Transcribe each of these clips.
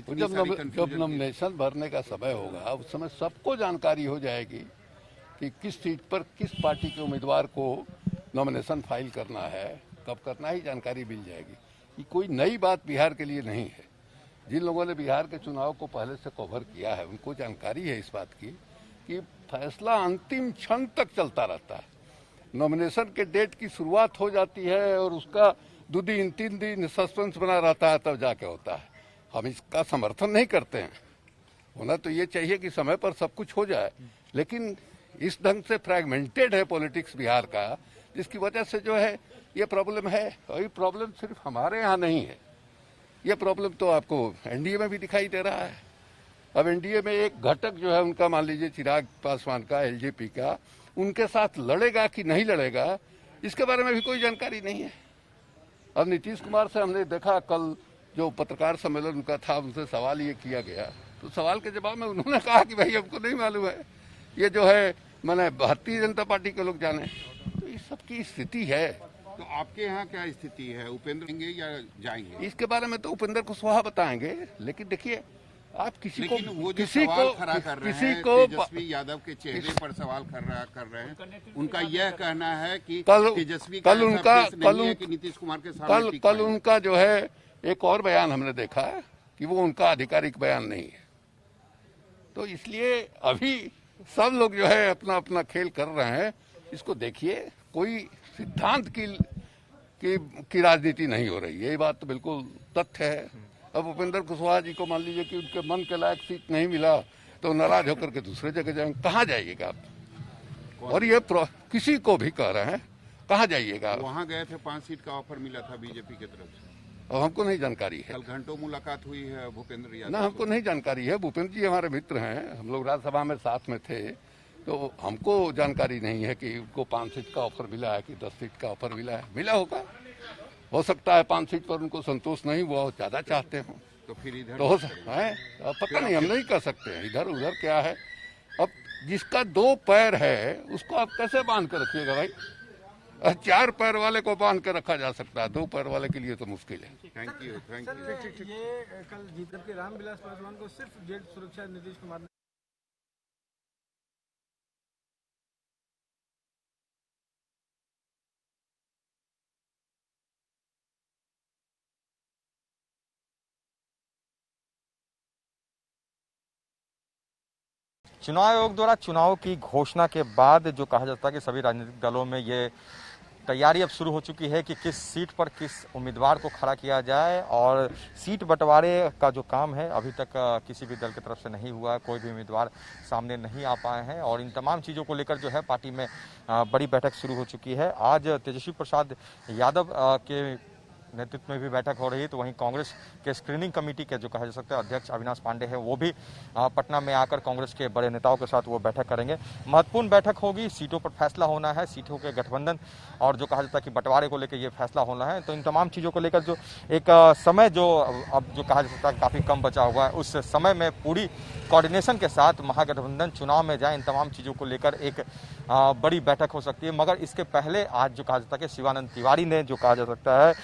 जब नॉमिनेशन भरने का समय होगा उस समय सबको जानकारी हो जाएगी कि किस सीट पर किस पार्टी के उम्मीदवार को नॉमिनेशन फाइल करना है, कब करना ही जानकारी मिल जाएगी। ये कोई नई बात बिहार के लिए नहीं है। जिन लोगों ने बिहार के चुनाव को पहले से कवर किया है उनको जानकारी है इस बात की कि फैसला अंतिम क्षण तक चलता रहता है। नॉमिनेशन के डेट की शुरुआत हो जाती है और उसका 2 दिन 3 दिन सस्पेंस बना रहता है, तब जाके होता है। हम इसका समर्थन नहीं करते हैं। होना तो ये चाहिए कि समय पर सब कुछ हो जाए, लेकिन इस ढंग से फ्रैगमेंटेड है पॉलिटिक्स बिहार का, जिसकी वजह से जो है ये प्रॉब्लम है। और ये प्रॉब्लम सिर्फ हमारे यहाँ नहीं है, ये प्रॉब्लम तो आपको एनडीए में भी दिखाई दे रहा है। अब एनडीए में एक घटक जो है उनका, मान लीजिए चिराग पासवान का, एलजेपी का, उनके साथ लड़ेगा कि नहीं लड़ेगा इसके बारे में भी कोई जानकारी नहीं है। अब नीतीश कुमार से हमने देखा, कल जो पत्रकार सम्मेलन उनका था, उनसे सवाल ये किया गया, तो सवाल के जवाब में उन्होंने कहा कि भाई हमको नहीं मालूम है, ये जो है मैंने भारतीय जनता पार्टी के लोग जाने। तो इस सब की स्थिति है। तो आपके यहाँ क्या स्थिति है? उपेंद्र आएंगे या जाएंगे? इसके बारे में तो उपेंद्र कुशवाहा बताएंगे, लेकिन देखिए आप किसी को खड़ा कर रहे हैं, तेजस्वी यादव के चेहरे पर सवाल कर रहे हैं। उनका यह कहना है कि तेजस्वी कल नीतीश कुमार के सामने कल उनका जो है एक और बयान हमने देखा है कि वो उनका आधिकारिक बयान नहीं है। तो इसलिए अभी सब लोग जो है अपना अपना खेल कर रहे हैं। इसको देखिए, कोई सिद्धांत की राजनीति नहीं हो रही है, ये बात तो बिल्कुल तथ्य है। अब उपेंद्र कुशवाहा जी को मान लीजिए कि उनके मन के लायक सीट नहीं मिला तो नाराज होकर के दूसरे जगह जाएंगे। कहाँ जाइएगा आप? और ये किसी को भी कह रहे हैं, कहाँ जाइएगा? वहाँ गए थे, 5 सीट का ऑफर मिला था बीजेपी की तरफ से। अब हमको नहीं जानकारी है। कल घंटों मुलाकात हुई है भूपेंद्र यादव ना, हमको नहीं जानकारी है। भूपेंद्र जी हमारे मित्र हैं, हम लोग राज्यसभा में साथ में थे, तो हमको जानकारी नहीं है कि उनको 5 सीट का ऑफर मिला है कि 10 सीट का ऑफर मिला है। मिला होगा, हो सकता है 5 सीट पर उनको संतोष नहीं हुआ हो, ज्यादा चाहते हो तो फिर इधर तो हो सकता है। अब पता नहीं, हम नहीं कह सकते हैं इधर उधर क्या है। अब जिसका 2 पैर है उसको आप कैसे बांध कर रखिएगा भाई? 4 पैर वाले को बांध कर रखा जा सकता है, 2 पैर वाले के लिए तो मुश्किल है। Thank you. ये कल जीतकर के रामविलास पासवान को सिर्फ जेल सुरक्षा नीतीश कुमार ने चुनाव आयोग द्वारा चुनाव की घोषणा के बाद जो कहा जाता है कि सभी राजनीतिक दलों में ये तैयारी अब शुरू हो चुकी है कि किस सीट पर किस उम्मीदवार को खड़ा किया जाए, और सीट बंटवारे का जो काम है अभी तक किसी भी दल की तरफ से नहीं हुआ है, कोई भी उम्मीदवार सामने नहीं आ पाए हैं, और इन तमाम चीज़ों को लेकर जो है पार्टी में बड़ी बैठक शुरू हो चुकी है। आज तेजस्वी प्रसाद यादव के नेतृत्व में भी बैठक हो रही है, तो वहीं कांग्रेस के स्क्रीनिंग कमेटी के जो कहा जा सकता है अध्यक्ष अविनाश पांडे हैं, वो भी पटना में आकर कांग्रेस के बड़े नेताओं के साथ वो बैठक करेंगे। महत्वपूर्ण बैठक होगी, सीटों पर फैसला होना है, सीटों के गठबंधन और जो कहा जाता है कि बंटवारे को लेकर ये फैसला होना है। तो इन तमाम चीज़ों को लेकर जो एक समय जो अब जो कहा जा सकता है काफ़ी कम बचा हुआ है, उस समय में पूरी कोऑर्डिनेशन के साथ महागठबंधन चुनाव में जाए, इन तमाम चीज़ों को लेकर एक बड़ी बैठक हो सकती है। मगर इसके पहले आज जो कहा जाता है कि शिवानंद तिवारी ने जो कहा जा सकता है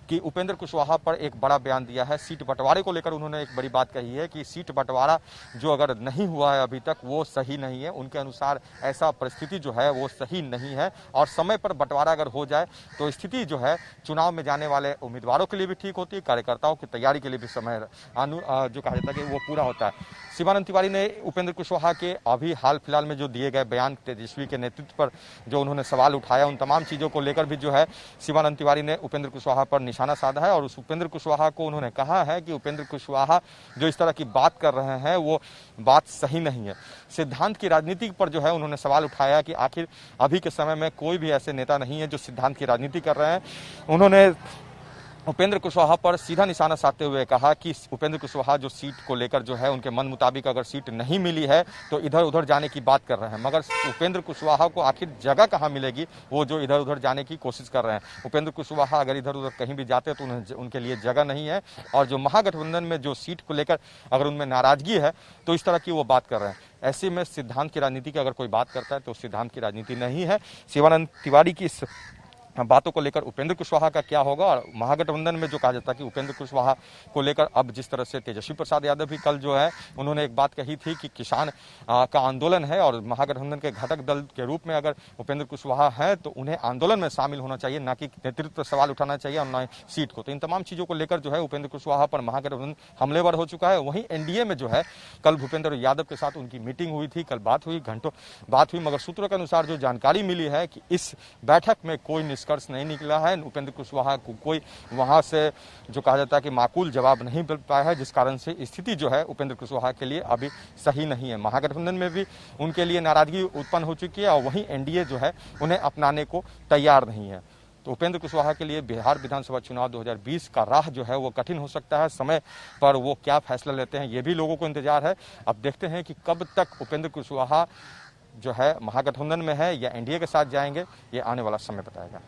कि उपेंद्र कुशवाहा पर एक बड़ा बयान दिया है। सीट बंटवारे को लेकर उन्होंने एक बड़ी बात कही है कि सीट बंटवारा जो अगर नहीं हुआ है अभी तक वो सही नहीं है, उनके अनुसार ऐसा परिस्थिति जो है वो सही नहीं है, और समय पर बंटवारा अगर हो जाए तो स्थिति जो है चुनाव में जाने वाले उम्मीदवारों के लिए भी ठीक होती है, कार्यकर्ताओं की तैयारी के लिए भी समय जो कहा जाता है कि वो पूरा होता है। शिवानंद तिवारी ने उपेंद्र कुशवाहा के अभी हाल फिलहाल में जो दिए गए बयान, तेजस्वी के नेतृत्व पर जो उन्होंने सवाल उठाया, उन तमाम चीज़ों को लेकर भी जो है शिवानंद तिवारी ने उपेंद्र कुशवाहा पर निशाना साधा है, और उस उपेंद्र कुशवाहा को उन्होंने कहा है कि उपेंद्र कुशवाहा जो इस तरह की बात कर रहे हैं वो बात सही नहीं है। सिद्धांत की राजनीति पर जो है उन्होंने सवाल उठाया कि आखिर अभी के समय में कोई भी ऐसे नेता नहीं है जो सिद्धांत की राजनीति कर रहे हैं। उन्होंने उपेंद्र कुशवाहा पर सीधा निशाना साधते हुए कहा कि उपेंद्र कुशवाहा जो सीट को लेकर जो है उनके मन मुताबिक अगर सीट नहीं मिली है तो इधर उधर जाने की बात कर रहे हैं, मगर उपेंद्र कुशवाहा को आखिर जगह कहाँ मिलेगी वो जो इधर उधर जाने की कोशिश कर रहे हैं। उपेंद्र कुशवाहा अगर इधर उधर कहीं भी जाते तो उनके लिए जगह नहीं है, और जो महागठबंधन में जो सीट को लेकर अगर उनमें नाराजगी है तो इस तरह की वो बात कर रहे हैं। ऐसे में सिद्धांत की राजनीति की अगर कोई बात करता है तो सिद्धांत की राजनीति नहीं है। शिवानंद तिवारी की बातों को लेकर उपेंद्र कुशवाहा का क्या होगा। और महागठबंधन में जो कहा जाता है कि उपेंद्र कुशवाहा को लेकर अब जिस तरह से तेजस्वी प्रसाद यादव भी कल जो है उन्होंने एक बात कही थी कि किसान का आंदोलन है और महागठबंधन के घटक दल के रूप में अगर उपेंद्र कुशवाहा है तो उन्हें आंदोलन में शामिल होना चाहिए, ना कि नेतृत्व पर सवाल उठाना चाहिए और न सीट को। तो इन तमाम चीजों को लेकर जो है उपेंद्र कुशवाहा पर महागठबंधन हमलेवर हो चुका है। वहीं एनडीए में जो है कल भूपेंद्र यादव के साथ उनकी मीटिंग हुई थी, कल बात हुई, घंटों बात हुई, मगर सूत्रों के अनुसार जो जानकारी मिली है कि इस बैठक में कोई निष्कर्ष नहीं निकला है। उपेंद्र कुशवाहा को कोई वहां से जो कहा जाता है कि माकूल जवाब नहीं मिल पाया है, जिस कारण से स्थिति जो है उपेंद्र कुशवाहा के लिए अभी सही नहीं है। महागठबंधन में भी उनके लिए नाराजगी उत्पन्न हो चुकी है और वहीं एनडीए जो है उन्हें अपनाने को तैयार नहीं है। तो उपेंद्र कुशवाहा के लिए बिहार विधानसभा चुनाव 2020 का राह जो है वो कठिन हो सकता है। समय पर वो क्या फैसला लेते हैं ये भी लोगों को इंतजार है। अब देखते हैं कि कब तक उपेंद्र कुशवाहा जो है महागठबंधन में है या एनडीए के साथ जाएंगे, ये आने वाला समय बताएगा।